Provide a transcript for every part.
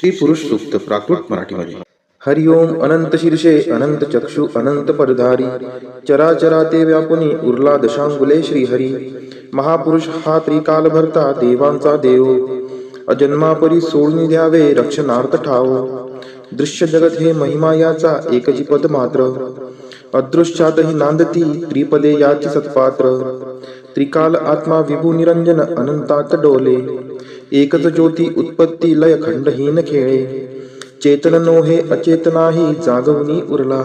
श्री पुरुष सूक्त प्राकृत मराठीमध्ये. हरि ओम. अनंत शीर्षे अनंत चक्षु अनंत परधारी, चराचरा ते व्यापुनी उरला दशांगुले श्रीहरी. महापुरुष हा त्रिकाल भरता देवांचा देव, अजन्मापरी सोडून द्यावे रक्षणार्थ ठाव. दृश्य जगत हे महिमा याचा एकची पद मात्र, अदृश्यातही नांदती त्रिपदे याची सत्पात्र. त्रिकाल आत्मा विभू निरंजन अनंतात डोले, एकच ज्योती उत्पत्ती लय खंडहीन खेळे. चेतन नोहे अचेतनाही जागवणी उरला,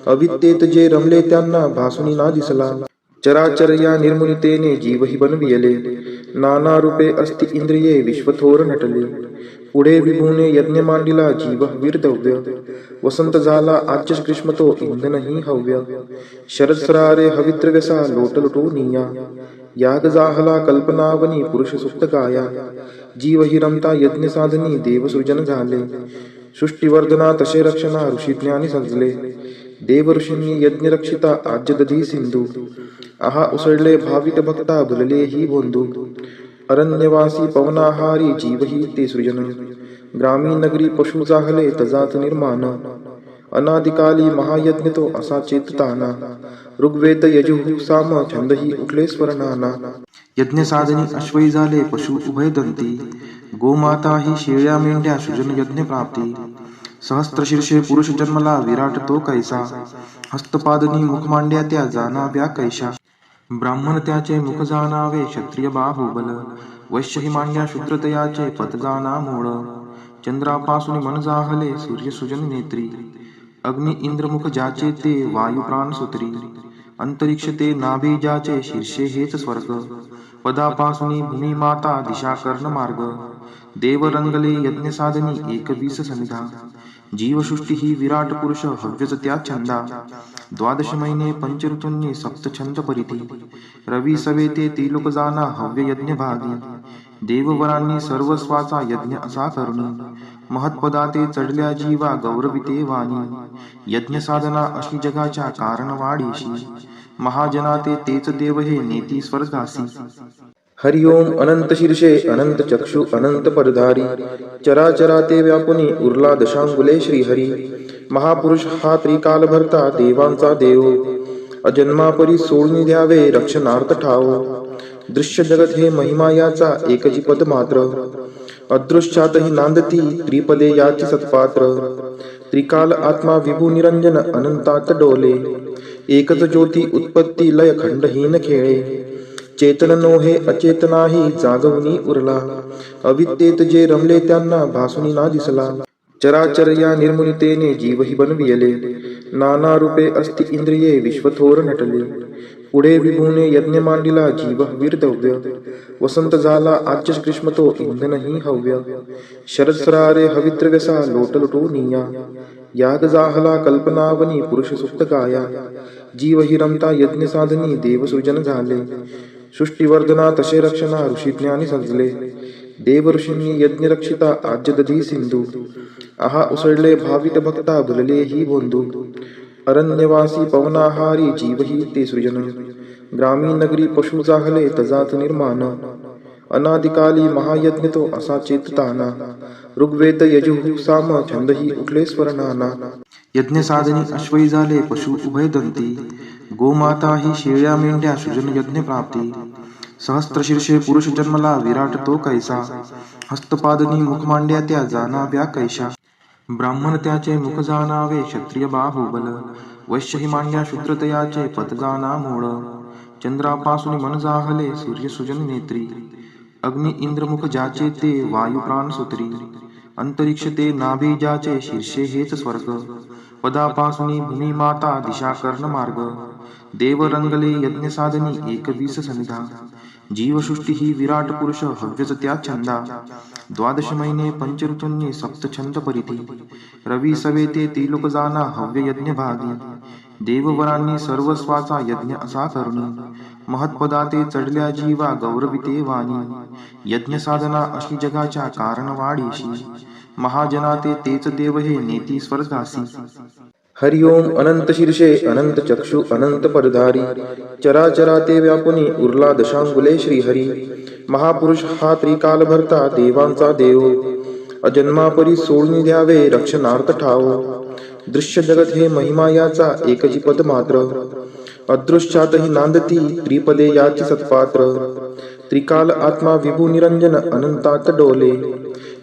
अविद्येत जे रमले त्यांना भासुनी ना दिसला. चराचर या निर्मुनितेने जीवही बनविले, नाना रूपे अस्ति इंद्रिये विश्वथोर नटले. पुढे विभूने यज्ञ मांडिला जीव वीरदव्य, वसंत झाला आजच ग्रीष्म तो इंधनही हव्य. शरद सरारे हविद्रव्यसा लोटलुटू निया, याग जाहला कल्पनावनी पुरुष सुप्त गाया. जीव हि रमता यज्ञ साधनी देवसृजन झाले, सृष्टीवर्धना तसे रक्षणा ऋषी ज्ञानी सजले. देव ऋषींनी यज्ञ रक्षिता आज्य दधी सिंधू, आहा उसळले भाविक भक्ता भुलले ही बोंधू. अरण्यवासी पवनाहारी जीव ही ते सृजन, ग्रामीण नगरी पशु जाहले तजात निर्माण. अनादिकाली महायज्ञ तो असा चेतताना, ऋग्वेद यजुः साम छंदही उठले स्वरनाना. यज्ञ साधनी अश्वई झाले पशु उभय दंती, गोमाता ही शेळ्या मेंढ्या सृजन यज्ञ प्राप्ती. सहस्त्र शीर्षे पुरुष जन्मला विराट तो कैसा, हस्तपादनी मुख मांड्या त्या जाणाव्या कैशा. ब्राह्मण त्याचे मुख जाणावे क्षत्रिय बाहुबल, वैश्य ही मांड्या शूद्रतयाचे पद जाणा मूळ. चंद्रापासून मन जाहले सूर्य सृजन नेत्री, अग्नि इंद्र मुख ज्याचे ते वायू प्राण सूत्री. अंतरिक्ष ते नाभी ज्याचे शीर्षे हेच स्वर्ग, पदापासून भूमी माता दिशा कर्ण मार्ग. देव रंगले यज्ञ साधनी एकवीस समिधा, जीवसृष्टी ही विराट पुरुष हव्यच त्या छंदा. द्वादश महिने पंचऋतूंनी सप्त छंद परिधी, रवी सवेते त्रिलोक जाना हव्य यज्ञ भागी. देववरांनी सर्वस्वाचा यज्ञ असा करुणी, महत्पदाते चढल्या जीवा गौरविते वाणी. यज्ञ साधना अशी जगाच्या कारण वाढीशी, महाजनाते तेच देव हे नेती स्वर्गासी. हरि ओम. अनंत शीर्षे अनंत चक्षु अनंत परधारी, चराचरा ते व्यापुनी उरला दशांगुले श्रीहरी. महापुरुष हा त्रिकाल भरता देवांचा देव, अजन्मापरी सोडून द्यावे रक्षणार्थ ठाव. दृश्य जगत हे महिमा याचा एकची पद मात्र, अदृश्यातही नांदती त्रिपदे याची सत्पात्र. त्रिकाल आत्मा विभू निरंजन अनंतात डोले, एकच ज्योती उत्पत्ती लय खंडहीन खेळे. चेतन नोहे अचेतनाही जागवणी उरला, अविद्येत जे रमले त्यांना भासुनी ना दिसला. चराचर या निर्मुनितेने जीवही बनविले, नाना रूपे अस्ति इंद्रिये विश्वथोर नटले. पुढे विभूने यज्ञ मांडिला जीव वीरदव्य, वसंत झाला आजच ग्रीष्म तो इंधनही हव्य. शरद सरारे हविद्रव्यसा लोटलुटू निया, याग जाहला कल्पनावनी पुरुष सुप्त गाया. जीव हि रमता यज्ञ साधनी देवसृजन झाले, सृष्टीवर्धना तसे रक्षणा ऋषी ज्ञानी सजले. देव ऋषींनी यज्ञ रक्षिता आज्य दधी सिंधू, आहा उसळले भाविक भक्ता भुलले ही बोंधू. अरण्यवासी पवनाहारी जीव ही ते सृजन, ग्रामीण नगरी पशु जाहले तजात निर्माण. अनादिकाली महायज्ञ तो असा चेतताना, ऋग्वेद यजुः साम छंदही उठले स्वरनाना. यज्ञ साधनी अश्वई झाले पशु उभय दंती, गोमाता ही शेळ्या मेंढ्या सृजन यज्ञ प्राप्ती. सहस्त्र शीर्षे पुरुष जन्मला विराट तो कैसा, हस्तपादनी मुख मांड्या त्या जाणाव्या कैशा. ब्राह्मण त्याचे मुख जाणावे क्षत्रिय बाहुबल, वैश्य ही मांड्या शूद्रतयाचे पद जाणा मूळ. चंद्रापासून मन जाहले सूर्य सृजन नेत्री, अग्नि इंद्र मुख ज्याचे ते वायू प्राण सूत्री. अंतरिक्ष ते नाभी ज्याचे शीर्षे हेच स्वर्ग, पदापासून भूमी माता दिशा कर्ण मार्ग. देव रंगले यज्ञ साधनी एकवीस समिधा, जीवसृष्टी ही विराट पुरुष हव्यच त्या छंदा. द्वादश महिने पंचऋतूंनी सप्त छंद परिधी, रवी सवेते त्रिलोक जाना हव्य यज्ञ भागी. देववरांनी सर्वस्वाचा यज्ञ असा करुणी, महत्पदाते चढल्या जीवा गौरविते वाणी. यज्ञ साधना अशी जगाच्या कारण वाढीशी, महाजनाते तेच देव हे नेती स्वर्गासी. हरि ओम. अनंत शीर्षे अनंत चक्षु अनंत परधारी, चराचरा ते व्यापुनी उरला दशांगुले श्रीहरी. महापुरुष हा त्रिकाल भरता देवांचा देव, अजन्मापरी सोडून द्यावे रक्षणार्थ ठाव. दृश्य जगत हे महिमा याचा एकची पद मात्र. अदृश्यातही नांदती त्रिपदे याची सत्पात्र. त्रिकाल आत्मा विभू निरंजन अनंतात डोले.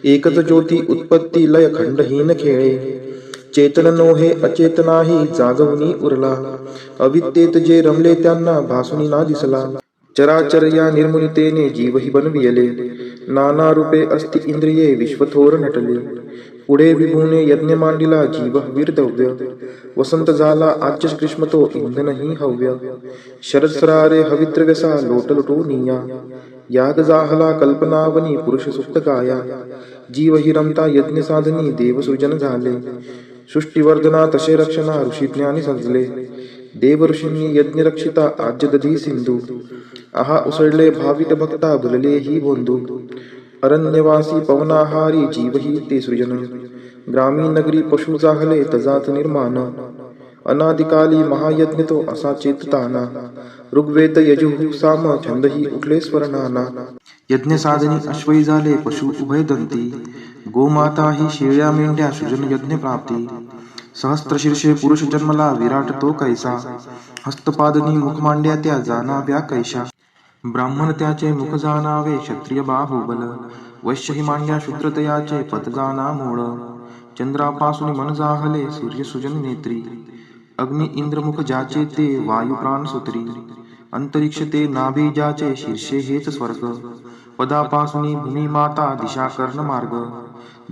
एकच ज्योती उत्पत्ती लय खंडहीन खेळे. चेतन नोहे अचेतनाही जागवणी उरला. अविद्येत जे रमले त्यांना भासुनी ना दिसला. चराचर या निर्मुनितेने जीवही बनविले. नाना रूपे अस्ति इंद्रिये विश्वथोर नटले. पुढे विभूने यज्ञ मांडिला जीव वीरदव्य. वसंत झाला आज्य ग्रीष्म तो इंधनही हव्य. शरद सरारे हविद्रव्यसा लोटलोटोनिया. याग जाहला कल्पनावनी पुरुष सुप्त गाया. जीव हि रमता यज्ञ साधनी देवसृजन झाले. सृष्टिवर्धना तसे रक्षणा ऋषी ज्ञानी सजले. देव ऋषींनी यज्ञ रक्षिता आज्य दधी सिंधू. आहा उसळले भावित भक्ता भुलले ही बोंधू. अरण्यवासी पवनाहारी जीवही ते सृजन. ग्रामीण नगरी पशु जाहले तजात निर्माण. अनादिकाली महायज्ञ तो असा चेतताना. ऋग्वेद यजुः साम छंदही उठले स्वर्णाना. यज्ञ साधनी अश्वई झाले पशु उभय दंती. गोमाता ही शेळ्या मेंढ्या सृजन यज्ञ प्राप्ती. सहस्त्रशीर्षे पुरुष जन्मला विराट तो कैसा. हस्तपादनी मुख मांड्या त्या जाणाव्या कैशा. ब्राह्मण त्याचे मुख जाणावे क्षत्रिय बाहुबल. वैश्य ही मांड्या शूद्रतयाचे पद जाणा मूळ. चंद्रापासून मन जाहले सूर्य सुजन नेत्री. अग्नि इंद्रमुख ज्याचे ते वायू प्राण सूत्री. अंतरिक्ष ते नाभी ज्याचे शीर्षे हेच स्वर्ग. पदापासून भूमी माता दिशा कर्ण मार्ग.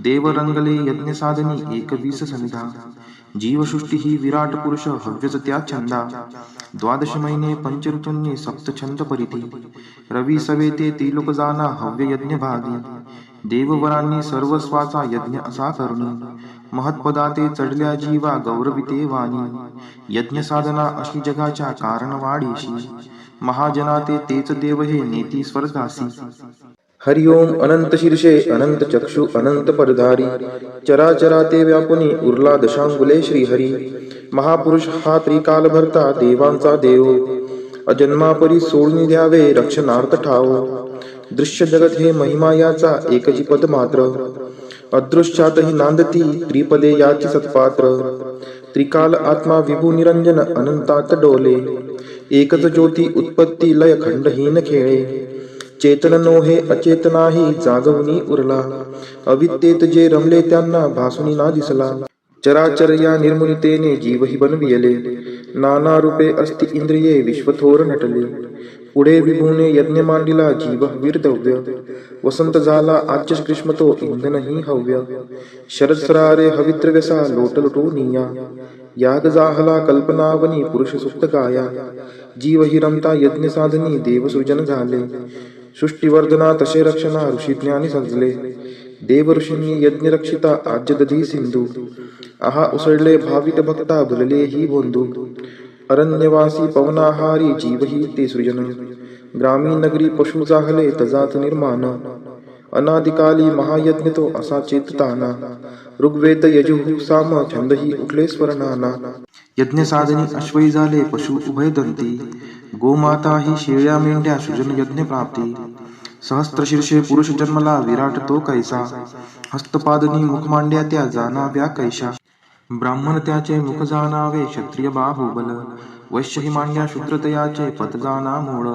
देव रंगले यज्ञ साधनी एकवीस सनिधा. जीवसृष्टी ही विराट पुरुष हव्यच त्या छंदा. द्वादश महिने पंचऋतूंनी सप्त छंद परिधी. रवी सवेते त्रिलोक जाना हव्य यज्ञ भागी. देववरांनी सर्वस्वाचा यज्ञ असा करुणी. महत्पदाते चढल्या जीवा गौरविते वाणी. यज्ञ साधना अशी जगाच्या कारण वाढीशी. महाजनाते तेच देव हे नेती स्वर्गासी. हरि ओम अनंत शीर्षे अनंत चक्षु अनंत परधारी. चराचरा ते व्यापुनी उरला दशांगुले श्रीहरी. महापुरुष हा त्रिकाल भरता देवांचा देव. अजन्मापरी सोडून द्यावे रक्षणार्थ ठाव. दृश्य जगत हे महिमा याचा एकची पद मात्र. अदृश्यातही नांदती त्रिपदे याची सत्पात्र. त्रिकाल आत्मा विभू निरंजन अनंतात डोले. एकच ज्योती उत्पत्ती लय खंडहीन खेळे. चेतन नोहे अचेतनाही जागवणी उरला. अविद्येत जे रमले त्यांना भासुनी ना दिसला. चराचर या निर्मुनितेने जीवही बनविले. नाना रूपे अस्ति इंद्रिये विश्वथोर नटले. पुढे विभूने यज्ञ मांडिला जीव वीरदव्य. वसंत झाला आज्य ग्रीष्म तो इंधनही हव्य. शरद सरारे हविद्रव्यसा लोटलोटोनिया. याग जाहला कल्पनावनी पुरुष सुप्त गाया. जीव हि रमता यज्ञ साधनी देवसृजन झाले. सृष्टिवर्धना तसे रक्षणा ऋषी ज्ञानी सजले. देव ऋषींनी यज्ञ रक्षिता आज्य दधी सिंधू. आहा उसळले भावित भक्ता भुलले ही बोंधू. अरण्यवासी पवनाहारी जीवही ते सृजन. ग्रामीण नगरी पशु जाहले तजात निर्माण. अनादिकाली महायज्ञ तो असा चेतताना. ऋग्वेद यजुः साम छंदही उठले स्वर्णाना. यज्ञ साधनी अश्वई झाले पशु उभय दंती. गोमाता ही शेळ्या मेंढ्या सृजन यज्ञ प्राप्ती. सहस्त्रशीर्षे पुरुष जन्मला विराट तो कैसा. हस्तपादनी मुख मांड्या त्या जाणाव्या कैशा. ब्राह्मण त्याचे मुख जाणावे क्षत्रिय बाहुबल. वैश्य ही मांड्या शूद्रतयाचे पद जाणा मूळ.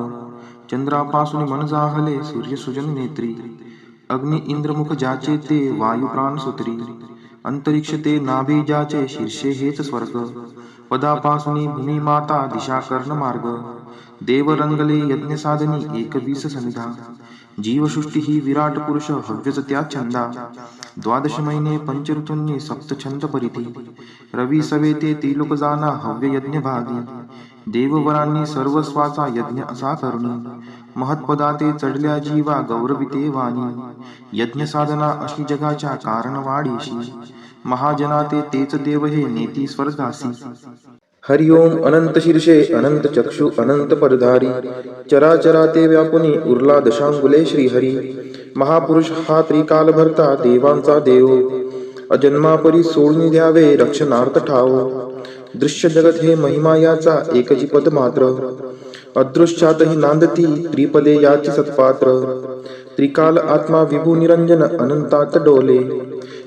चंद्रापासून मन जाहले सूर्य सुजन नेत्री. अग्नि इंद्रमुख ज्याचे ते वायू प्राण सूत्री. अंतरिक्ष ते नाभी ज्याचे शीर्षे हेच स्वर्ग. पदापासून भूमी माता दिशा कर्ण मार्ग. देव रंगले यज्ञ साधनी एकवीस सनिधा. जीवसृष्टी ही विराट पुरुष हव्यच त्या छंदा. द्वादश महिने पंचऋतूंनी सप्त छंद परिधी. रवी सवेते त्रिलोक जाना हव्य यज्ञ भागी. देववरांनी सर्वस्वाचा यज्ञ असा करुणी. महत्पदाते चढल्या जीवा गौरविते वाणी. यज्ञ साधना अशी जगाच्या कारण वाढीशी. महाजनाते तेच देव हे नेती स्वर्गासी. हरि ओम अनंत शीर्षे अनंत चक्षु अनंत परधारी. चराचरा ते व्यापुनी उरला दशांगुले श्रीहरी. महापुरुष हा त्रिकाल भरता देवांचा देव. अजन्मापरी सोडून द्यावे रक्षणार्थ ठाव. दृश्य जगत हे महिमा याचा एकची पद मात्र. अदृश्यातही नांदती त्रिपदे याची सत्पात्र. त्रिकाल आत्मा विभू निरंजन अनंतात डोले.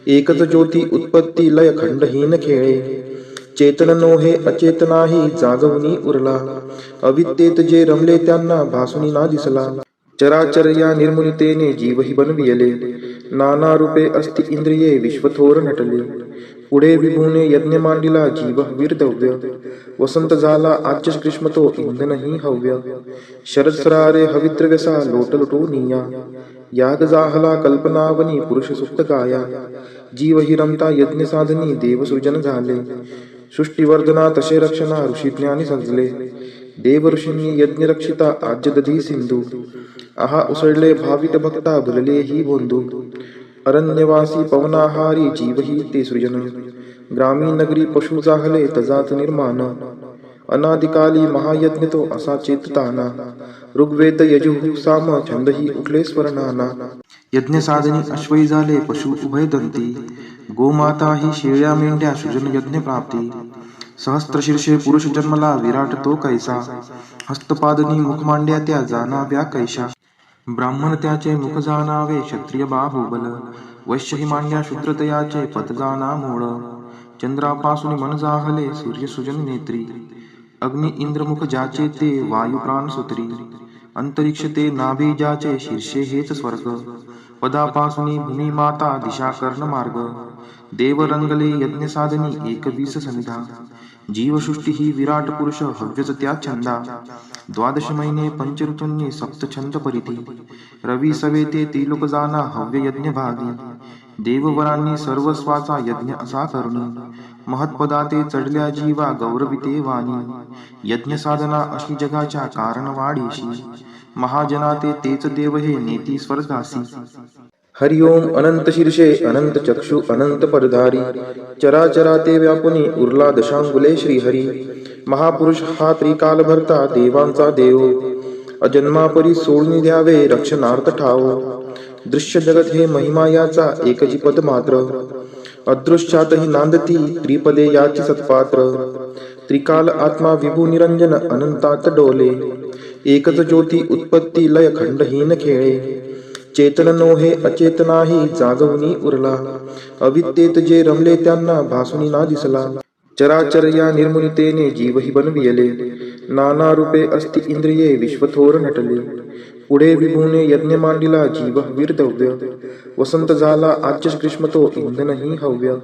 एकच ज्योती उत्पत्ती लय खंडहीन खेळे. चेतन नोहे अचेतनाही जागवणी उरला. अविद्येत जे रमले त्यांना भासुनी ना दिसला. चराचर या निर्मुनितेने जीवही बनविले. नाना रूपे अस्ति इंद्रिये विश्वथोर नटले. पुढे विभूने यज्ञ मांडिला जीव वीरदव्य. वसंत झाला आच्य ग्रीष्म तो इंधनही हव्य. शरद सरारे हवित्रव्यसा लोट लुटोनिया. याग जाहला कल्पनावनी पुरुष सुप्त गाया. जीव हि रमता यज्ञ साधनी देव सृजन झाले. सृष्टीवर्धना तसे रक्षणा ऋषी ज्ञानी संजले. देव ऋषींनी यज्ञ रक्षिता आज्य दधी सिंधू. आहा उसळले भावित भक्ता भुलले ही बोंधू. अरण्यवासी पवनाहारी जीवही ते सृजन. ग्रामीण नगरी पशु जाहले तजात निर्माण. अनादिकाली महायज्ञ तो असा चेतताना. ऋग्वेद यजुः साम छंदही उठले स्वरनाना. यज्ञ साधनी अश्वई झाले पशु उभयदंती. गोमाता ही शेळ्या मेंढ्या सृजन यज्ञ प्राप्ती. सहस्त्र शीर्षे पुरुष जन्मला विराट तो कैसा. हस्तपादनी मुख मांड्या त्या जाणाव्या कैशा. ब्राह्मण त्याचे मुख जाणावे क्षत्रिय बाहुबल. वैश्य ही मांड्या शूद्रतयाचे पद जाणा मूळ. चंद्रापासून मन जाहले सूर्य सृजन नेत्री. अग्नि इंद्र मुख ज्याचे ते वायू प्राण सूत्री. अंतरिक्ष ते नाभी ज्याचे शीर्षे हेच स्वर्ग. पदापासून भूमी माता दिशा कर्ण मार्ग. देव रंगले यज्ञ साधनी एकवीस समिधा. जीवसृष्टी ही विराट पुरुष हव्यच त्या छंदा. द्वादश महिने पंच ऋतूंनी सप्त छंद परिधी. रवी सवे ते त्रिलोक जाना हव्य यज्ञ भागी. देववरांनी सर्वस्वाचा यज्ञ असा करुणी. महत्पदा ते चढल्या जीवा गौरविते वाणी. यज्ञ साधना अशी जगाच्या कारण वाढीशी. महाजना तेच देव हे नेती स्वर्गासी. हरिओम अनंत शीर्षे अनंत चक्षु अनंत पदधारी. चराचरा ते व्यापुनी उरला दशांगुले श्रीहरी. महापुरुष हा त्रिकाल भरता देवांचा देव. अजन्मापरी सोडून द्यावे रक्षणार्थ ठाव. दृश्य जगत हे महिमा याचा एकची पद मात्र. अदृश्यातही नांदती त्रिपदे याची सत्पात्र. त्रिकाल आत्मा विभू निरंजन अनंतात डोले. एकच ज्योती उत्पत्ती लय खंडहीन खेळे. चेतन नोहे अचेतनाही जागवणी उरला. अविद्येत जे रमले त्यांना भासुनी ना दिसला. चराचर या निर्मुनितेने जीवही बनविले. नाना रूपे अस्ति इंद्रिये विश्वथोर नटले. पुढे विभूने यज्ञ मांडिला जीव वीरदव्य. वसंत झाला आच्य ग्रीष्म तो इंधनही हव्य.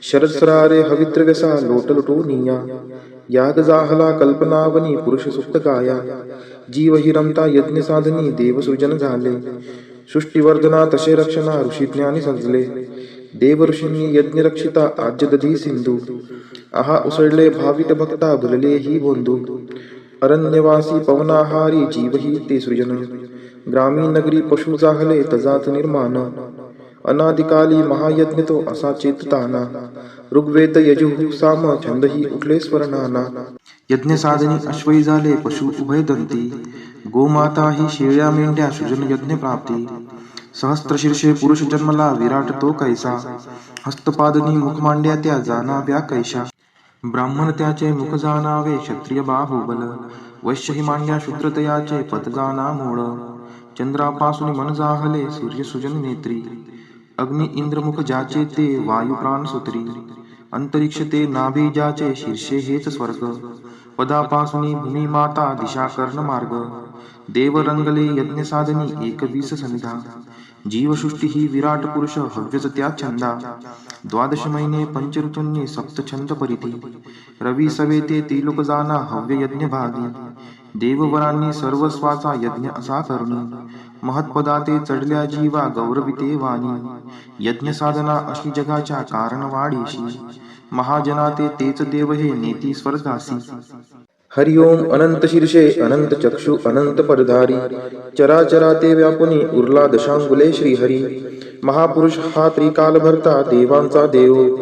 शरद सरारे हवित्रव्यसा लोट लुटोनिया. याग जाहला कल्पनावनी पुरुष सुप्त गाया. जीव हि रमता यज्ञ साधनी देव सृजन झाले. सृष्टीवर्धना तसे रक्षणा ऋषी ज्ञानी संजले. देव ऋषींनी यज्ञ रक्षिता आज्य दधी सिंधू. आहा उसळले भावित भक्ता भुलले ही बोंधू. अरण्यवासी पवनाहारी जीवही ते सृजन. ग्रामीण नगरी पशु जाहले तजात निर्माण. अनादिकाली महायज्ञ तो असा चेतताना. ऋग्वेद यजुः साम छंदही उठले स्वरनाना. यज्ञ साधनी अश्वई झाले पशु उभयदंती. गोमाता ही शेळ्या मेंढ्या सृजन यज्ञ प्राप्ती. सहस्त्र शीर्षे पुरुष जन्मला विराट तो कैसा. हस्तपादनी मुख मांड्या त्या जाणाव्या कैशा. ब्राह्मण त्याचे मुख जाणावे क्षत्रिय बाहुबल. वैश्य ही मांड्या शूद्रतयाचे पद जाणा मूळ. चंद्रापासून मन जाहले सूर्य सृजन नेत्री. अग्नि इंद्र मुख ज्याचे ते वायू प्राण सूत्री. अंतरिक्ष ते नाभी ज्याचे शीर्षे हेच स्वर्ग. पदापासून भूमी माता दिशा कर्ण मार्ग. देव रंगले यज्ञ साधनी एकवीस समिधा. जीवसृष्टी ही विराट पुरुष हव्यच त्या छंदा. द्वादश महिने पंच ऋतूंनी सप्त छंद परिधी. रवी सवे ते त्रिलोक जाना हव्य यज्ञ भागी. देववरांनी सर्वस्वाचा यज्ञ असा करुणी. महत्पदा ते चढल्या जीवा गौरविते वाणी. यज्ञ साधना अशी जगाच्या कारण वाढीशी. महाजना तेच देव हे नेती स्वर्गासी. हरिओम अनंत शीर्षे अनंत चक्षु अनंत पदधारी. चराचरा ते व्यापुनी उरला दशांगुले श्रीहरी. महापुरुष हा त्रिकाल भरता देवांचा देव.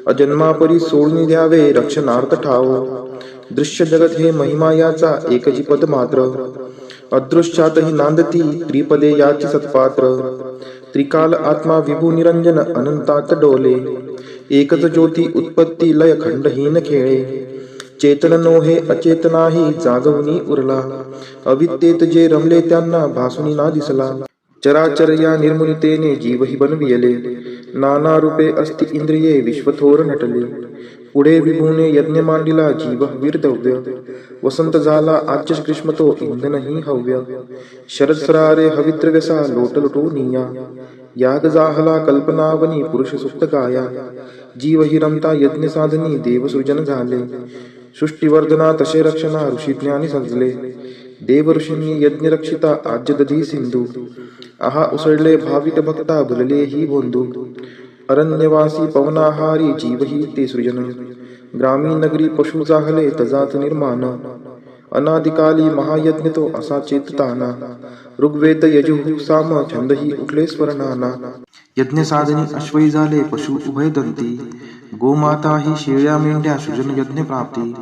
अजन्मापरी सोडून द्यावे रक्षणार्थ ठाव. दृश्य जगत हे महिमा याचा एकची पद मात्र. अदृश्यातही नांदती त्रिपदे याची सत्पात्र. त्रिकाल आत्मा विभू निरंजन अनंतात डोले. एकच ज्योती उत्पत्ती लय खंडहीन खेळे. चेतन नोहे अचेतनाही जागवणी उरला. अविद्येत जे रमले त्यांना भासुनी ना दिसला. चराचर या निर्मुनितेने जीवही बनविले. नाना रूपे अस्ति इंद्रिये विश्वथोर नटले. पुढे विभूने यज्ञ मांडिला जीव वीरदव्य. वसंत झाला आज्य ग्रीष्म तो इंधनही हव्य. शरद सरारे हविद्रव्यसा लोटलुटो निया. याग जाहला कल्पनावनी पुरुष सुप्त गाया. जीव हि रमता यज्ञ साधनी देवसृजन झाले. सृष्टीवर्धना तसे रक्षणा ऋषी ज्ञानी सजले. देव ऋषींनी यज्ञ रक्षिता आज्य दधी सिंधू. आहा उसळले भाविक भक्ता भुलले ही बोंधू. अरण्यवासी पवनाहारी जीवही ते सृजन. ग्रामीण नगरी पशु जाहले तजात निर्माण. अनादिकाली महायज्ञ तो असा चेतताना. ऋग्वेद यजुः साम छंदही उठले स्वरनाना. यज्ञ साधनी अश्वई झाले पशु उभय दंती. गोमाता ही शेळ्या मेंढ्या सृजन यज्ञ प्राप्ती.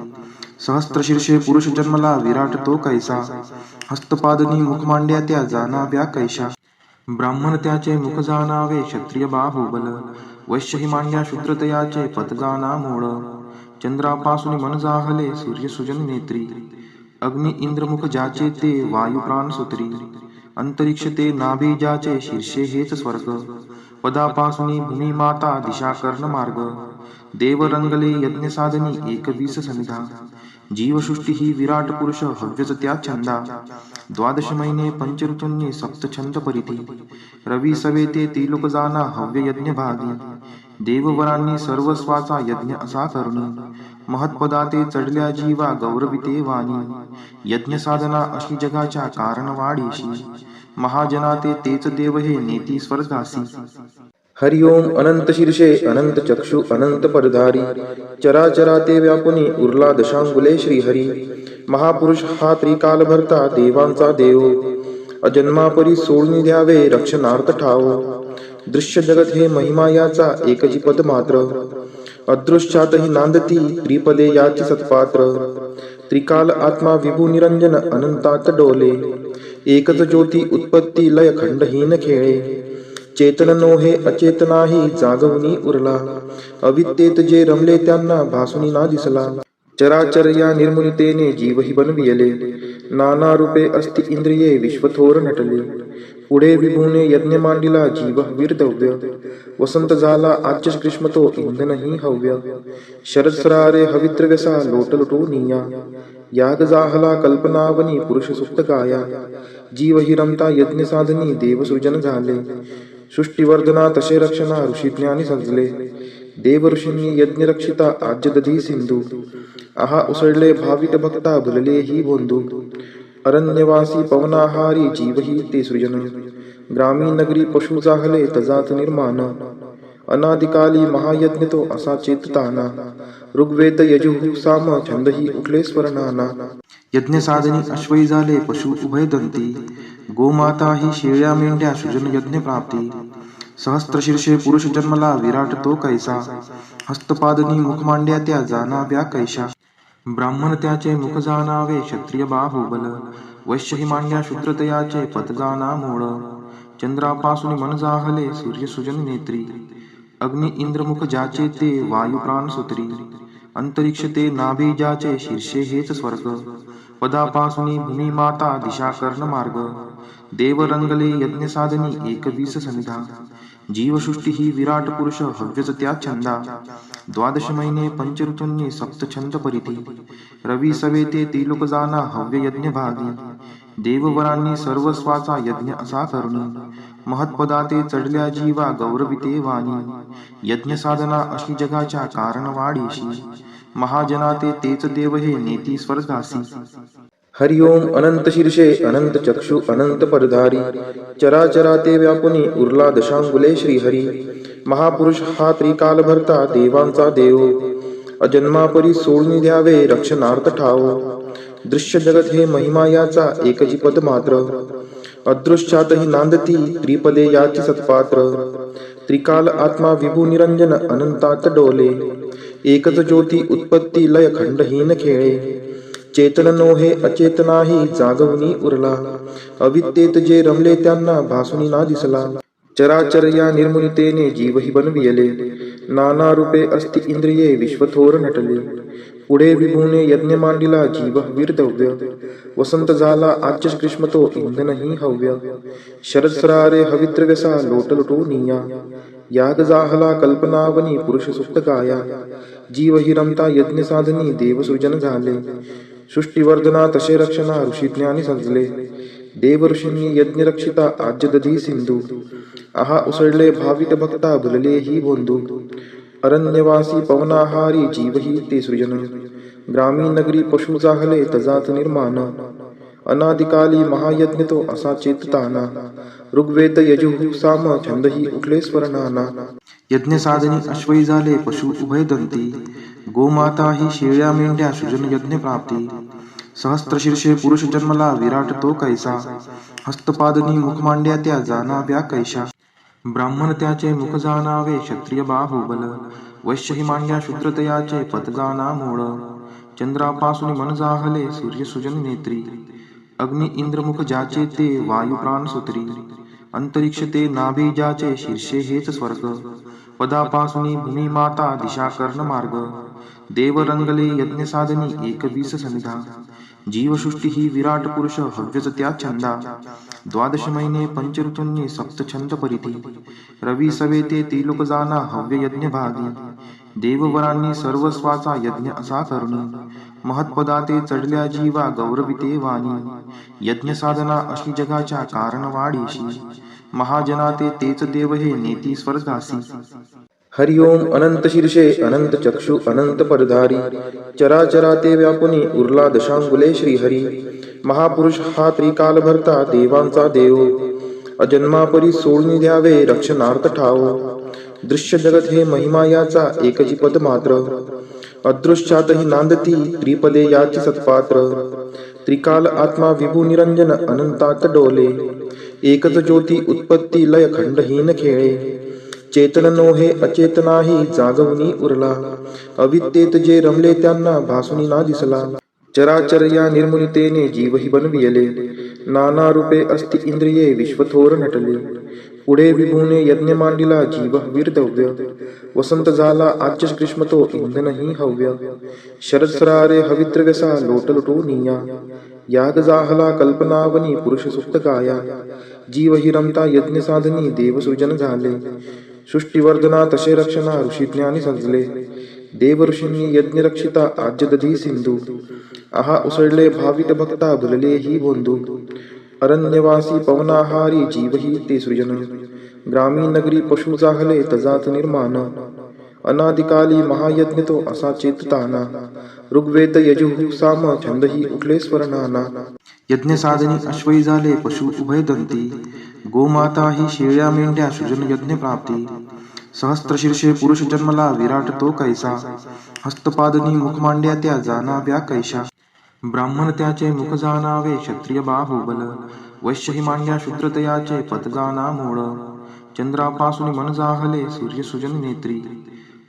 सहस्त्रशीर्षे पुरुष जन्मला विराट तो कैसा. हस्तपादनी मुख मांड्या त्या जाणाव्या कैशा. ब्राह्मण त्याचे मुख जाणावे क्षत्रिय बाहुबल. वैश्य ही मांड्या शूद्रतयाचे पद जाणा मूळ. चंद्रापासून मन जाहले सूर्य सुजन नेत्री. अग्नि इंद्र मुख ज्याचे ते वायू प्राण सुत्री. अंतरिक्ष ते नाभी ज्याचे शीर्षे हेच स्वर्ग. पदापासून भूमी माता दिशा कर्ण मार्ग. देव रंगले यज्ञ साधनी 21 समिधा. जीवसृष्टी ही विराट पुरुष हव्यच त्या छंदा. 12 महिने पंचऋतूंनी सप्त छंद परिधी. रवी सवेते त्रिलोक जाना हव्य यज्ञ भागी. देववरांनी सर्वस्वाचा यज्ञ असा करुणी. महत्पदाते चढल्या जीवा गौरविते वाणी. यज्ञ साधना अशी जगाच्या कारण वाढीशी. महाजनाते तेच देव हे नेती स्वर्गासी. हरि ओम अनंत शीर्षे अनंत चक्षु अनंत परधारी. चराचराते व्यापुनी उरला दशांगुले श्रीहरी. महापुरुष हा त्रिकाल भरता देवांचा देव. अजन्मापरी सोडून द्यावे रक्षणार्थ ठाव. दृश्य जगत हे महिमा याचा एकची पद मात्र. अदृश्यातही नांदती त्रिपदे याची सत्पात्र. त्रिकाल आत्मा विभू निरंजन अनंतात डोले. एकच ज्योती उत्पत्ती लय खंडहीन खेळे. चेतन नोहे अचेतनाही जागवणी उरला. अविद्येत जे रमले त्यांना भासुनी ना दिसला. चराचर या निर्मुनितेने जीवही बनविले. नाना रूपे अस्ति इंद्रिये विश्वथोर नटले. पुढे विभूने यज्ञ मांडिला जीव वीरदव्य. वसंत झाला आज्य ग्रीष्म तो इंधनही हव्य. शरद सरारे हविद्रव्यसा लोटलुटो निया. याग जाहला कल्पनावनी पुरुष सुप्त गाया. जीव हि रमता यज्ञ साधनी देवसृजन झाले. सृष्टीवर्धना तसे रक्षणा ऋषी ज्ञानी सजले. देव ऋषींनी यज्ञ रक्षिता आज्य दधी सिंधू. आहा उसळले भाविक भक्ता भुलले ही बोंधू. अरण्यवासी पवनाहारी जीवही ते सृजन. ग्रामीण नगरी पशु जाहले तजात निर्माण. अनादिकाली महायज्ञ तो असा चेतताना. ऋग्वेद यजुः साम छंदही उठले स्वरनाना. यज्ञ साधनी अश्वई झाले पशु उभय दंती. गोमाता ही शेळ्या मेंढ्या सृजन यज्ञ प्राप्ती. सहस्त्रशीर्षे पुरुष जन्मला विराट तो कैसा. हस्तपादनी मुख मांड्या त्या जाणाव्या कैशा. ब्राह्मण त्याचे मुख जाणावे क्षत्रिय बाहुबल. वैश्य ही मांड्या शूद्रतयाचे पद जाणा मूळ. चंद्रापासून मन जाहले सूर्य सुजन नेत्री. अग्नि इंद्र मुख ज्याचे ते वायू प्राण सुत्री. अंतरिक्ष ते नाभी ज्याचे शीर्षे हेच स्वर्ग. पदापासून भूमी माता दिशा कर्ण मार्ग. देव रंगले यज्ञ साधनी 21 समिधा. जीवसृष्टी ही विराट पुरुष हव्यच त्या छंदा. 12 महिने पंचऋतूंनी सप्त छंद परिधी. रवी सवेते त्रिलोक जाना हव्य यज्ञ भागी. देववरांनी सर्वस्वाचा यज्ञ असा करुणी. महत्पदाते चढल्या जीवा गौरविते वाणी. यज्ञ साधना अशी जगाच्या कारण वाढीशी. महाजनाते तेच देव हे नेती स्वर्गासी. हरि ओम अनंत शीर्षे अनंत चक्षु अनंत परधारी. चराचराते व्यापुनी उरला दशांगुले श्रीहरी. महापुरुष हा त्रिकाल भरता देवांचा देव. अजन्मापरी सोडून द्यावे रक्षणार्थ ठाव. दृश्य जगत हे महिमा याचा एकची पद मात्र. अदृश्यातही नांदती त्रिपदे याची सत्पात्र. त्रिकाल आत्मा विभू निरंजन अनंतात डोले. एकच ज्योती उत्पत्ती लय खंडहीन खेळे. चेतन नोहे अचेतनाही जागवणी उरला. अविद्येत जे रमले त्यांना भासुनी ना दिसला. चराचर या निर्मुनितेने जीवही बनविले. नाना रूपे अस्ति इंद्रिये विश्वथोर नटले. पुढे विभूने यज्ञ मांडिला जीव वीरदव्य वसंत झाला आज्य ग्रीष्म तो इंधनही हव्य शरद सरारे हविद्रव्यसा लोटलुटो निया याग जाहला कल्पनावनी पुरुष सुप्त गाया जीव हि रमता यज्ञ साधनी देव सृजन झाले सृष्टीवर्धना तसे रक्षणा ऋषी ज्ञानी सजले देव ऋषींनी यज्ञ रक्षिता आज्य दधी सिंधू आहा उसळले भाविक भक्ता भुलले ही बोंधू अरण्यवासी पवनाहारी जीवही ते सृजन ग्रामीण नगरी पशु जाहले तजात निर्माण अनादिकाली महायज्ञ तो असा चेतताना ऋग्वेद यजुः साम छंदही उठले स्वरनाना यज्ञ साधनी अश्वई झाले पशु उभय दंती गोमाता ही शेळ्या मेंढ्या सृजन यज्ञ प्राप्ती सहस्त्र शीर्षे पुरुष जन्मला विराट तो कैसा हस्तपादनी मुख मांड्या त्या जाणाव्या कैशा ब्राह्मण त्याचे मुख जाणावे क्षत्रिय बाहुबल वैश्य ही मांड्या शूद्रतयाचे पद जाणा मूळ चंद्रापासून मन जाहले सूर्य सुजन नेत्री अग्नि इंद्रमुख ज्याचे ते वायू प्राण सूत्री अंतरिक्ष ते नाभी ज्याचे शीर्षे हेच स्वर्ग पदापासून भूमी माता दिशा कर्ण मार्ग देव रंगले यज्ञ साधनी 21 सनिधा जीवसृष्टी ही विराट पुरुष हव्यच त्या छंदा द्वादश महिने पंचऋतूंनी सप्त छंद परिधी रवी सवेते त्रिलोक जाना हव्य यज्ञ भागी देववरांनी सर्वस्वाचा यज्ञ असा करुणी महत्पदाते चढल्या जीवा गौरविते वाणी यज्ञ साधना अशी जगाच्या कारण वाढीशी महाजनाते तेच देव हे नेती स्वर्गासी हरि ओम अनंत शीर्षे अनंत चक्षु अनंत परधारी चराचराते व्यापुनी उरला दशांगुले श्रीहरी महापुरुष हा त्रिकाल भरता देवांचा देव अजन्मापरी सोडून द्यावे रक्षणार्थ ठाव दृश्य जगत हे महिमा याचा एकची पद मात्र अदृश्यातही नांदती त्रिपदे याची सत्पात्र त्रिकाल आत्मा विभू निरंजन अनंतात डोले एकच ज्योती उत्पत्ती लय खंडहीन खेळे चेतन नोहे अचेतनाही जागवणी उरला अविद्येत जे रमले त्यांना भासुनी ना दिसला चराचर या निर्मुनितेने जीवही बनविले नाना रूपे अस्ति इंद्रिये विश्वथोर नटले पुढे विभूने यज्ञ मांडिला जीव वीरदव्य वसंत झाला आज्य ग्रीष्म तो इंधनही हव्य शरद सरारे हविद्रव्यसा लोटलुटो निया याग जाहला कल्पनावनी पुरुष सुप्त गाया जीव हि रमता यज्ञ साधनी देव सृजन झाले सृष्टीवर्धना तसे रक्षणा ऋषी ज्ञानी सजले देव ऋषींनी यज्ञ रक्षिता आज्य दधी सिंधू आहा उसळले भाविक भक्ता भुलले ही बोंधू अरण्यवासी पवनाहारी जीवही ते सृजन ग्रामीण नगरी पशु जाहले तजात निर्माण अनादिकाली महायज्ञ तो असा चेतताना ऋग्वेद यजुः साम छंदही उठले स्वरनाना यज्ञ साधनी अश्वई झाले पशु उभय दंती गोमाता ही शेळ्या मेंढ्या सृजन यज्ञ प्राप्ती सहस्त्र शीर्षे पुरुष जन्मला विराट तो कैसा हस्तपादनी मुख मांड्या त्या जाणाव्या कैशा ब्राह्मण त्याचे मुख जाणावे क्षत्रिय बाहुबल वैश्य ही मांड्या शूद्रतयाचे पद जाणा मूळ चंद्रापासून मन जाहले सूर्य सुजन नेत्री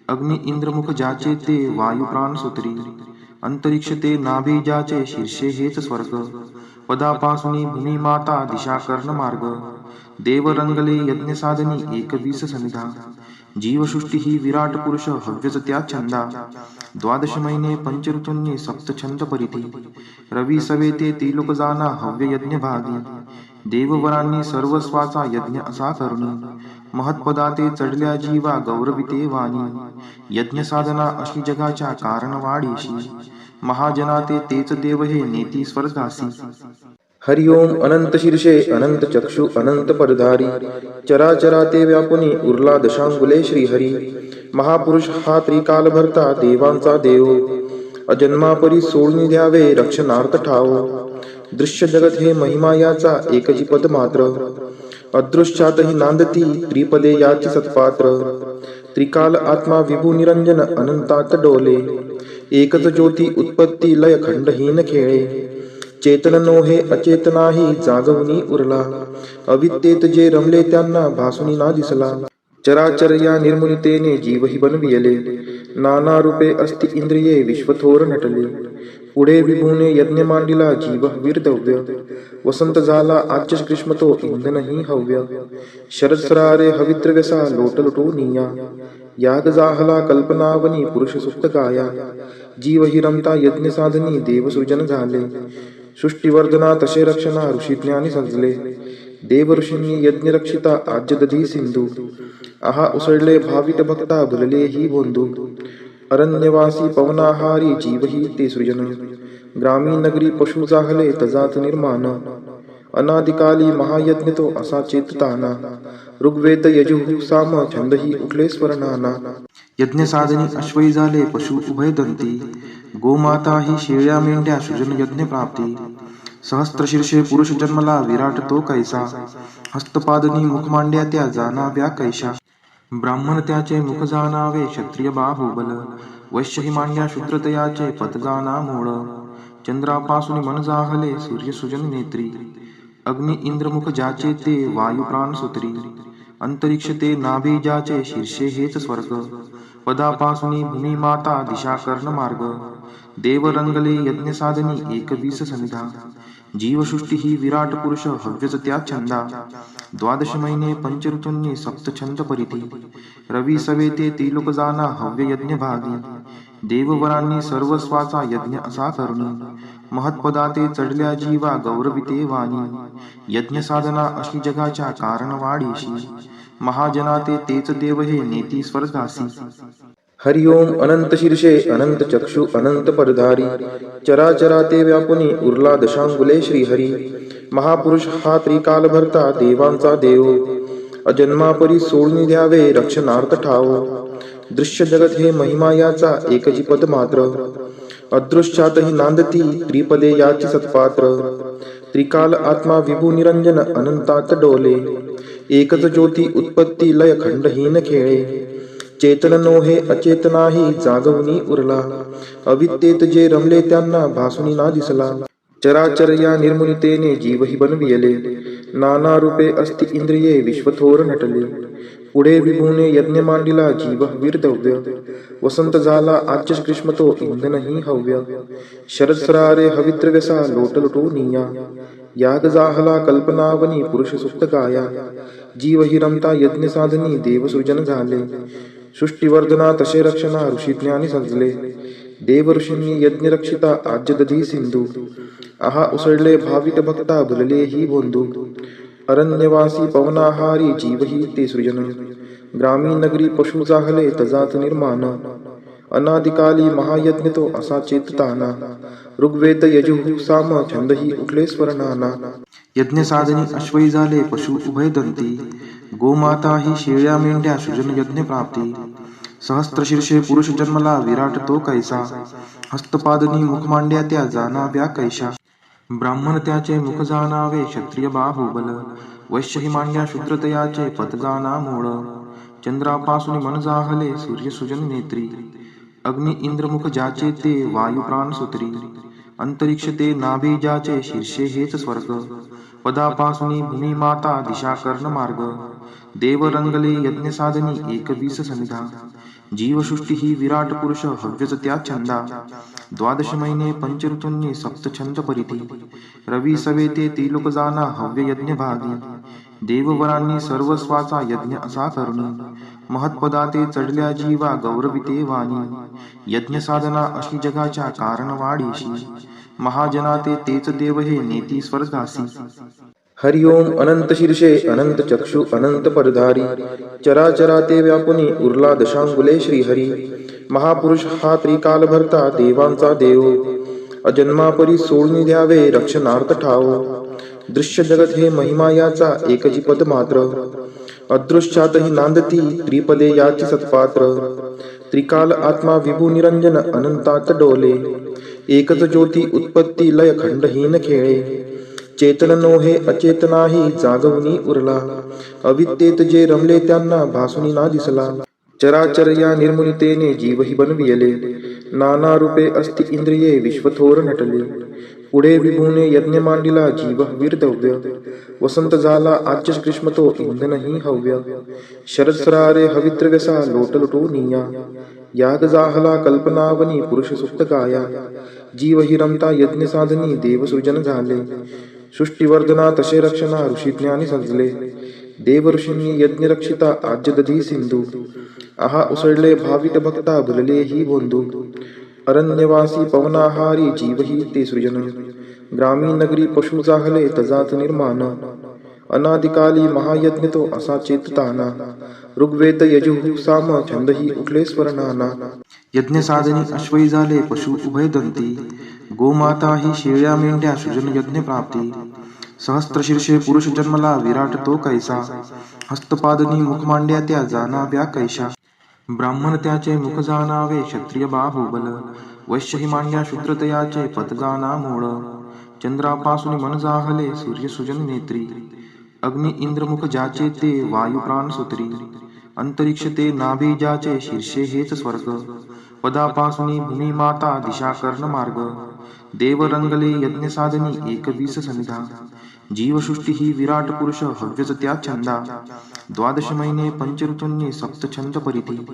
अग्नि इंद्रमुख ज्याचे ते वायू प्राण सूत्री अंतरिक्ष ते नाभी ज्याचे शीर्षे हेच स्वर्ग पदापासून भूमी माता दिशा कर्ण मार्ग देव रंगले यज्ञ साधनी 21 सनिधा जीवसृष्टी ही विराट पुरुष हव्यच त्या छंदा द्वादश महिने पंचऋतूंनी सप्त छंद परिधी रवी सवेते त्रिलोक जाना हव्य यज्ञ भागी देववरांनी सर्वस्वाचा यज्ञ असा करुणी महत्पदाते चढल्या जीवा गौरविते वाणी यज्ञ साधना अशी जगाच्या कारण वाढीशी महाजनाते तेच देव हे नेती स्वर्गासी हरि ओम अनंत शीर्षे अनंत चक्षु अनंत परधारी चराचराते व्यापुनी उरला दशांगुले श्रीहरी महापुरुष हा त्रिकाल भरता देवांचा देव अजन्मापरी सोडून द्यावे रक्षणार्थ ठाव दृश्य जगत हे महिमा याचा एकची पद मात्र अदृश्यातही नांदती त्रिपदे याची सत्पात्र त्रिकाल आत्मा विभू निरंजन अनंतात डोले एकच ज्योती उत्पत्ती लय खंडहीन खेळे चेतन नोहे अचेतनाही जागवणी उरला अविद्येत जे रमले त्यांना भासुनी ना दिसला चराचर या निर्मुनितेने जीवही बनविले नाना रूपे अस्ति इंद्रिये विश्वथोर नटले पुढे विभूने यज्ञ मांडिला जीव वीरदव्य वसंत झाला आज्य ग्रीष्म तो इंधनही हव्य शरद सरारे हविद्रव्यसा लोटलुटो निया याग जाहला कल्पनावनी पुरुष सुप्त गाया जीव हि रमता यज्ञ साधनी देव सृजन झाले सृष्टीवर्धना तसे रक्षणा ऋषी ज्ञानी सजले देव ऋषींनी यज्ञ रक्षिता आज्य दधी सिंधू आहा उसळले भावित भक्ता भुलले ही बोंधू अरण्यवासी पवनाहारी जीव ही ते सृजन ग्रामीण नगरी पशु जाहले तजात निर्माण अनादिकाली महायज्ञ तो असा चेतताना ऋग्वेद यजुः साम छंद ही उठले स्वरनाना यज्ञ साधनी अश्वई झाले पशु उभय दंती गोमाता ही शेळ्या मेंढ्या सृजन यज्ञ प्राप्ती सहस्त्र शीर्षे पुरुष जन्मला विराट तो कैसा हस्तपादनी मुख मांड्या त्या जाणाव्या कैशा ब्राह्मण त्याचे मुख जाणावे क्षत्रिय बाहुबल वैश्य ही मांड्या शूद्रतयाचे पत जाणा मूळ चंद्रापासून मन जाहले सूर्य सुजन नेत्री अग्नि इंद्रमुख ज्याचे ते वायू प्राण सूत्री अंतरिक्ष ते नाभी ज्याचे शीर्षे हेच स्वर्ग पदापासून भूमी माता दिशा कर्ण मार्ग देव रंगले यज्ञ साधनी एकवीस समिधा जीवसृष्टी ही विराट पुरुष हव्यच त्या छंदा द्वादश महिने पंचऋतूंनी सप्त छंद परिधी रवी सवेते त्रिलोक जाना हव्य यज्ञ भागी देववरांनी सर्वस्वाचा यज्ञ असा करुणी महत्पदाते चढल्या जीवा गौरविते वाणी यज्ञ साधना अशी जगाच्या कारण वाढीशी महाजनाते तेच देव हे नेती स्वर्गासी हरि ओम अनंत शीर्षे अनंत चक्षु अनंत परधारी चराचराते व्यापुनी उरला दशांगुले श्रीहरी महापुरुष हा त्रिकाल भरता देवांचा देव अजन्मापरी सोडून द्यावे रक्षणार्थ ठाव दृश्य जगत हे महिमा याचा एकची पद मात्र अदृश्यातही नांदती त्रिपदे याची सत्पात्र त्रिकाल आत्मा विभू निरंजन अनंतात डोले एकच ज्योती उत्पत्ती लय खंडहीन खेळे चेतन नोहे अचेतनाही जागवणी उरला अविद्येत जे रमले त्यांना भासुनी ना दिसला चराचर या निर्मुनितेने जीवही बनविले नाना रूपे अस्ति इंद्रिये विश्वथोर नटले पुढे विभूने यज्ञ मांडिला जीव वीरदव्य वसंत झाला आज्य ग्रीष्म तो इंधनही हव्य शरद सरारे हविद्रव्यसा लोटलुटू निया याग जाहला कल्पनावनी पुरुष सुप्त गाया जीव हि रमता यज्ञ साधनी देव सृजन झाले सृष्टीवर्धना तसे रक्षणा ऋषी ज्ञानी सजले देव ऋषींनी यज्ञ रक्षिता आज्य दधी सिंधू आहा उसळले भावित भक्ता भुलले ही बोंधू अरण्यवासी पवनाहारी जीव ही ते सृजन ग्रामीण नगरी पशु जाहले तजात निर्माण अनादिकाली महायज्ञ तो असा चेतताना ऋग्वेद यजुः साम छंद ही उठले स्वरनाना यज्ञ साधनी अश्वई झाले पशु उभय दंती गोमाता ही शेळ्या मेंढ्या सृजन यज्ञ प्राप्ती सहस्त्र शीर्षे पुरुष जन्मला विराट तो कैसा हस्तपादनी मुख मांड्या त्या जाणाव्या कैशा ब्राह्मण त्याचे मुख जाणावे क्षत्रिय बाहुबल वैश्य ही मांड्या शूद्रतयाचे पत जाणा मूळ चंद्रापासून मन जाहले सूर्य सुजन नेत्री अग्नि इंद्रमुख ज्याचे ते वायू प्राण सूत्री अंतरिक्ष ते नाभी ज्याचे शीर्षे हेच स्वर्ग पदापासून भूमी माता दिशा कर्ण मार्ग देव रंगले यज्ञ साधनी एकवीस समिधा जीवसृष्टी ही विराट पुरुष हव्यच त्या छंदा द्वादश महिने पंचऋतूंनी सप्त छंद परिधी रवी सवेते त्रिलोक जाना हव्य यज्ञ भागी देववरांनी सर्वस्वाचा यज्ञ असा करुणी महत्पदाते चढल्या जीवा गौरविते वाणी यज्ञ साधना अशी जगाच्या कारण वाढीशी महाजनाते तेच देव हे नेती स्वर्गासी हरि ओम अनंत शीर्षे अनंत चक्षु अनंत परधारी चराचराते व्यापुनी उरला दशांगुले श्रीहरी महापुरुष हा त्रिकाल भरता देवांचा देव अजन्मापरी सोडून द्यावे रक्षणार्थ ठाव दृश्य जगत हे महिमा याचा एकची पद मात्र अदृश्यातही नांदती त्रिपदे याची सत्पात्र त्रिकाल आत्मा विभू निरंजन अनंतात डोले एकच ज्योती उत्पत्ती लय खंडहीन खेळे चेतन नोहे अचेतनाही जागवणी उरला अविद्येत जे रमले त्यांना भासुनी ना दिसला चराचर या निर्मुनितेने जीवही बनविले नाना रूपे अस्ति इंद्रिये विश्वथोर नटले पुढे विभूने यज्ञ मांडिला जीव वीरदव्य वसंत झाला आज्य ग्रीष्म तो इंधनही हव्य शरद सरारे हविद्रव्यसा लोटलुटू निया याग जाहला कल्पनावनी पुरुष सुप्त गाया जीव हि रमता यज्ञ साधनी देव सृजन झाले सृष्टीवर्धना तसे रक्षणा ऋषी ज्ञानी सजले देवऋषींनी यज्ञरक्षिता आज्य दधी सिंधू. आहा उसळले भाविक भक्ता भुलले ही बोंधू. अरण्यवासी पवनाहारी जीवही ते सृजन. ग्रामीण नगरी पशु जाहले तजात निर्माण. अनादिकाली महायज्ञ तो असा चेतताना. ऋग्वेद यजुः साम छंदही उठले स्वर्णाना. यज्ञ साधनी अश्वई झाले पशु उभय दंती. गोमाता ही शेळ्या मेंढ्या सृजन यज्ञ प्राप्ती. सहस्त्रशीर्षे पुरुष जन्मला विराट तो कैसा. हस्तपादनी मुख मांड्या त्या जाणाव्या कैशा. ब्राह्मण त्याचे मुख जाणावे क्षत्रिय बाहुबल. वैश्य ही मांड्या शूद्रतयाचे पद जाणा मूळ. चंद्रापासून मन जाहले सूर्य सुजन नेत्री. अग्नि इंद्रमुख ज्याचे ते वायू प्राण सुत्री. अंतरिक्ष ते नाभी ज्याचे शीर्षे हेच स्वर्ग. पदापासून भूमी माता दिशा कर्ण मार्ग. देव रंगले यज्ञ साधनी एकवीस सनिधा. जीवसृष्टी ही विराट पुरुष हव्यच त्या छंदा. द्वादश महिने पंचऋतूंनी सप्त छंद परिधी.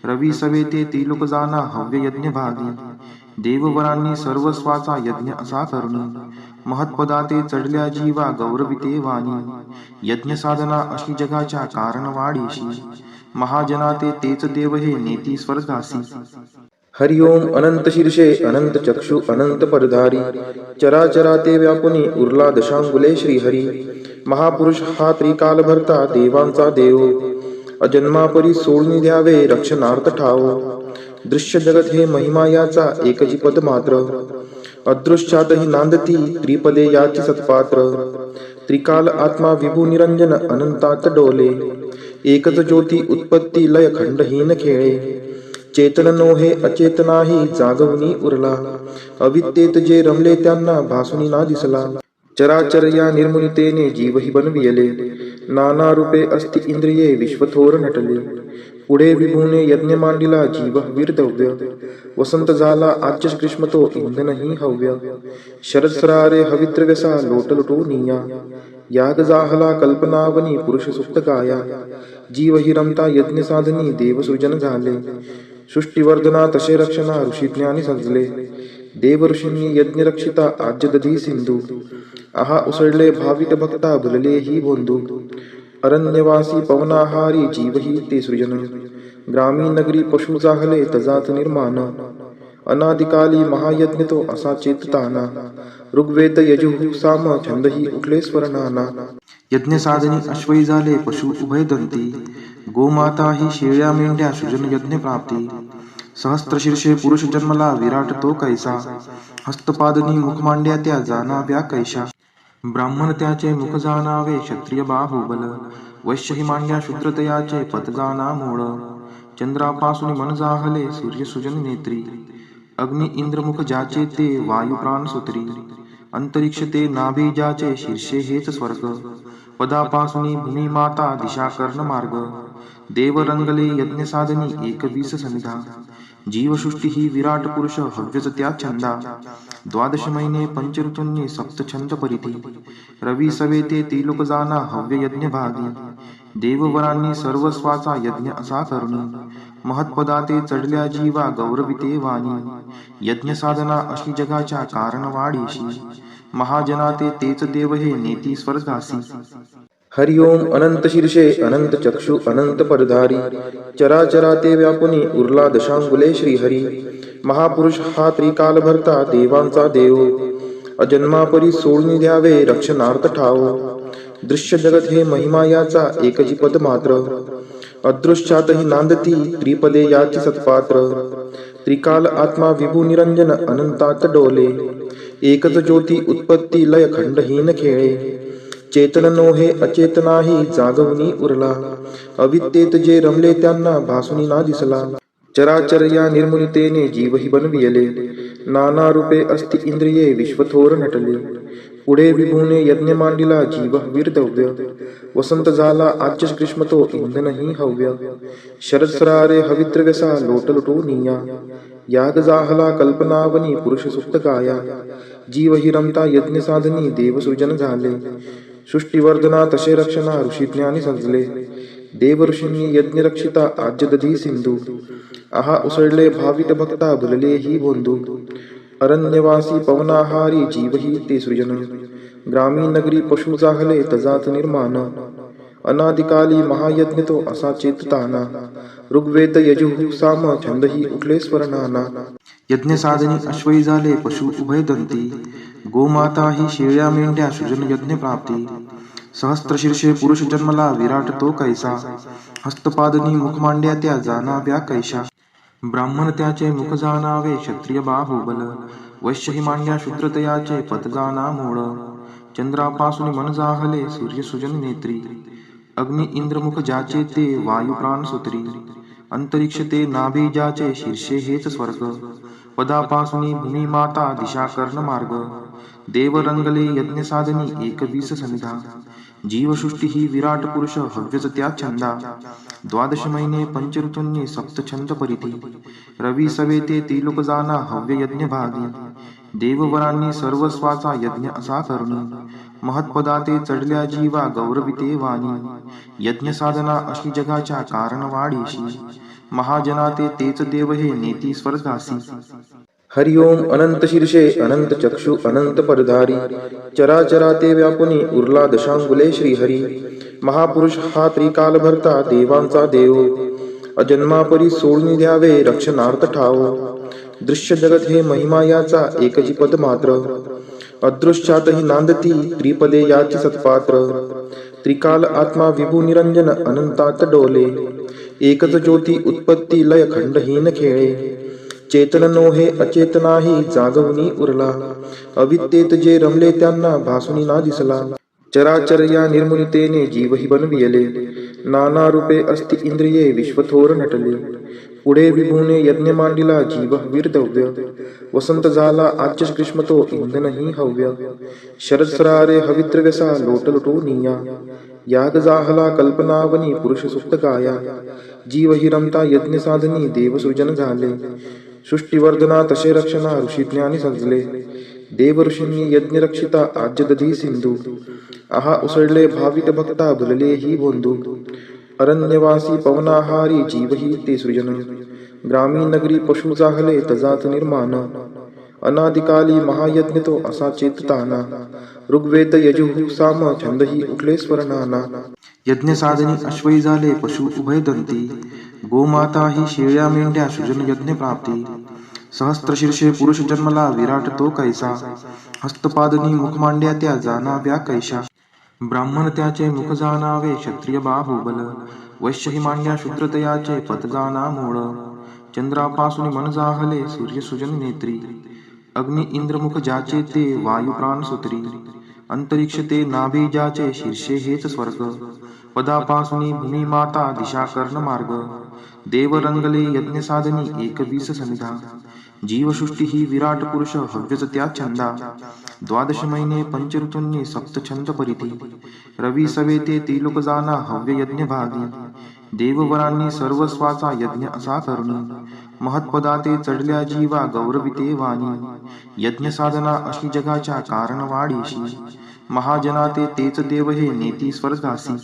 रवी सवेते त्रिलोक जाना हव्य यज्ञ भागी. देववरांनी सर्वस्वाचा यज्ञ असा करुणी. महत्पदाते चढल्या जीवा गौरविते वाणी. यज्ञ साधना अशी जगाच्या कारण वाढीशी. महाजनाते तेच देव हे नेती स्वर्गासी. हरि ओम अनंत शीर्षे अनंत चक्षु अनंत परधारी. चराचराते व्यापुनी उरला दशांगुले श्रीहरी. महापुरुष हा त्रिकाल भरता देवांचा देव. अजन्मापरी सोडून द्यावे रक्षणार्थ ठाव. दृश्य जगत हे महिमा याचा एकची पद मात्र. अदृश्यातही नांदती त्रिपदे याची सत्पात्र. त्रिकाल आत्मा विभू निरंजन अनंतात डोले. एकच ज्योती उत्पत्ती लय खंडहीन खेळे. चेतन नोहे अचेतनाही जागवणी उरला. अविद्येत जे रमले त्यांना भासुनी ना दिसला. चराचर या निर्मुनितेने जीवही बनविले. नाना रूपे अस्ति इंद्रिये विश्वथोर नटले. पुढे विभूने यज्ञ मांडिला जीव वीरदव्य. वसंत झाला आज्य ग्रीष्म तो इंधनही हव्य. शरद सरारे हवित्रव्यसा लोटलुटोनिया. याग जाहला कल्पनावनी पुरुष सुप्त काया. जीवही रमता यज्ञ साधनी देवसृजन झाले. सृष्टिवर्धना तसे रक्षणा ऋषी ज्ञानी सजले. देव ऋषींनी यज्ञ रक्षिता आज्य दधी सिंधू. आहा उसळले भाविक भक्ता भुलले ही बोंधू. अरण्यवासी पवनाहारी जीवही ते सृजन. ग्रामीण नगरी पशु जाहले तजात निर्माण. अनादिकाली महायज्ञ तो असा चेतताना. ऋग्वेद यजुः साम छंदही उठले स्वर्णाना. यज्ञ साधनी अश्वई झाले पशु उभय दंती. गोमाता ही शेळ्या मेंढ्या सृजन यज्ञ प्राप्ती. सहस्त्रशीर्षे पुरुष जन्मला विराट तो कैसा. हस्तपादनी मुख मांड्या त्या जाणाव्या कैशा. ब्राह्मण त्याचे मुख जाणावे क्षत्रिय बाहुबल. वैश्य ही मांड्या शूद्रतयाचे पद जाणा मूळ. चंद्रापासून मन जाहले सूर्य सुजन नेत्री. अग्नि इंद्रमुख ज्याचे ते वायू प्राण सुत्री. अंतरिक्ष ते नाभी ज्याचे शीर्षे हेच स्वर्ग. पदापासून भूमी माता दिशा कर्ण मार्ग. देव रंगले यज्ञ साधनी एकवीस सनिधा. जीवसृष्टी ही विराट पुरुष हव्यच त्या छंदा. द्वादश महिने पंचऋतूंनी सप्त छंद परिधी. रवी सवेते त्रिलोक जाना हव्य यज्ञ भागी. देववरांनी सर्वस्वाचा यज्ञ असा करुणी. महत्पदाते चढल्या जीवा गौरविते वाणी. यज्ञ साधना अशी जगाच्या कारण वाढीशी. महाजनाते तेच देव हे नेती स्वर्गासी. हरि ओम अनंत शीर्षे अनंत चक्षु अनंत परधारी. चराचराते व्यापुनी उरला दशांगुले श्रीहरी. महापुरुष हा त्रिकाल भरता देवांचा देव. अजन्मापरी सोडून द्यावे रक्षणार्थ ठाव. दृश्य जगत हे महिमा याचा एकची पद मात्र. अदृश्यातही नांदती त्रिपदे याची सत्पात्र. त्रिकाल आत्मा विभू निरंजन अनंतात डोले. एकच ज्योती उत्पत्ती लय खंडहीन खेळे. चेतन नोहे अचेतनाही जागवणी उरला. अविद्येत जे रमले त्यांना भासुनी ना दिसला. चराचर या निर्मुनितेने जीवही बनविले. नाना रूपे अस्ति इंद्रिये विश्वथोर नटले. पुढे विभूने यज्ञ मांडिला जीव वीरदव्य. वसंत झाला आज्य ग्रीष्म तो इंधनही हव्य. शरद सरारे हवित्रव्यसा लोटलुटोनिया. याग जाहला कल्पनावनी पुरुष सुप्त काया. जीवही रमता यज्ञ साधनी देवसृजन झाले. सृष्टिवर्धना तसे रक्षणा ऋषी ज्ञानी सजले. देव ऋषींनी यज्ञ रक्षिता आज्य दधी सिंधू. आहा उसळले भाविक भक्ता भुलले ही बोंधू. अरण्यवासी पवनाहारी जीवही ते सृजन. ग्रामीण नगरी पशु जाहले तजात निर्माण. अनादिकाली महायज्ञ तो असा चेतताना ऋग्वेद यजुः साम छंदही उठले स्वरनाना यज्ञ साधनी अश्वई झाले पशु उभयदंती गोमाता ही शेळ्या मेंढ्या सृजन यज्ञ प्राप्ती सहस्त्रशीर्षे पुरुष जन्मला विराट तो कैसा हस्तपादनी मुख मांड्या त्या जाणाव्या कैशा ब्राह्मण त्याचे मुख जाणावे क्षत्रिय बाहुबल वैश्य ही मांड्या शूद्रतयाचे पद जाणा मूळ चंद्रापासून मन जाहले सूर्य सुजन नेत्री अग्नि इंद्रमुख ज्याचे ते वायू प्राण सूत्री अंतरिक्ष ते नाभी ज्याचे शीर्षे हेच स्वर्ग पदापासून भूमी माता दिशा कर्ण मार्ग देव रंगले यज्ञ साधनी एकवीस समिधा जीवसृष्टी ही विराट पुरुष हव्यच त्या छंदा द्वादश महिने पंच ऋतूंनी सप्त छंद परिधी रवी सवे ते त्रिलोक जाना हव्य यज्ञ भागी देववरांनी सर्वस्वाचा यज्ञ असा करुणी महत्पदा ते चढल्या जीवा गौरविते वाणी यज्ञ साधना अशी जगाच्या कारण वाढीशी महाजना तेच देव हे नेती स्वर्गासी हरिओम अनंत शीर्षे अनंत चक्षु अनंत परधारी चराचरा ते व्यापुनी उरला दशांगुले श्रीहरी महापुरुष हा त्रिकाल भरता देवांचा देव अजन्मापरी सोडून द्यावे रक्षणार्थ ठाव दृश्य जगत हे महिमा याचा एकची पद मात्र अदृश्यातही नांदती त्रिपदे याची सत्पात्र त्रिकाल आत्मा विभू निरंजन अनंतात डोले एकच ज्योती उत्पत्ती लय खंडहीन खेळे चेतन नोहे अचेतनाही जागवणी उरला अविद्येत जे रमले त्यांना भासुनी ना दिसला चराचर या निर्मुनितेने जीवही बनविले नाना रूपे अस्ति इंद्रिये विश्वथोर नटले पुढे विभूने यज्ञ मांडिला जीव वीरदव्य वसंत झाला आच्य ग्रीष्म तो इंधनही हव्य शरद सरारे हवित्रव्यसा लोटलुटो निया याग जाहला कल्पनावनी पुरुष सुप्त गाया जीव हि रमता यज्ञ साधनी देवसृजन झाले सृष्टीवर्धना तसे रक्षणा ऋषीज्ञानी सजले देव ऋषींनी यज्ञ रक्षिता आज्य दधी सिंधू आहा उसळले भावित भक्ता भुलले ही बोंधू अरण्यवासी पवनाहारी जीव ही ते सृजन ग्रामीण नगरी पशु जाहले तजात निर्माण अनादिकाली महायज्ञ तो असा चेतताना ऋग्वेद यजुः साम छंदही उठले स्वरनाना यज्ञ साधनी अश्वई झाले पशु उभयदंती गोमाता ही शेळ्या मेंढ्या सृजन यज्ञ प्राप्ती सहस्त्रशीर्षे पुरुष जन्मला विराट तो कैसा हस्तपादनी मुख मांड्या त्या जाणाव्या कैशा ब्राह्मण त्याचे मुख जाणावे क्षत्रिय बाहुबल वैश्य ही मांड्या शूद्रतयाचे पद जाणा मूळ चंद्रापासून मन जाहले सूर्य सुजन नेत्री अग्नि इंद्रमुख ज्याचे ते वायू प्राण सूत्री अंतरिक्ष ते नाभी ज्याचे शीर्षे हेच स्वर्ग पदापासून भूमी माता दिशा कर्ण मार्ग देव रंगले यज्ञ साधनी एकवीस समिधा जीवसृष्टी ही विराट पुरुष हव्यच त्या छंदा द्वादश महिने पंच ऋतूंनी सप्त छंद परिधी रवी सवे ते त्रिलोक जाना हव्य यज्ञ भागी देववरांनी सर्वस्वाचा यज्ञ असा करुणी महत्पदा ते चढल्या जीवा गौरविते वाणी यज्ञ साधना अशी जगाच्या कारण वाढीशी महाजना तेच देव हे नेती स्वर्गासी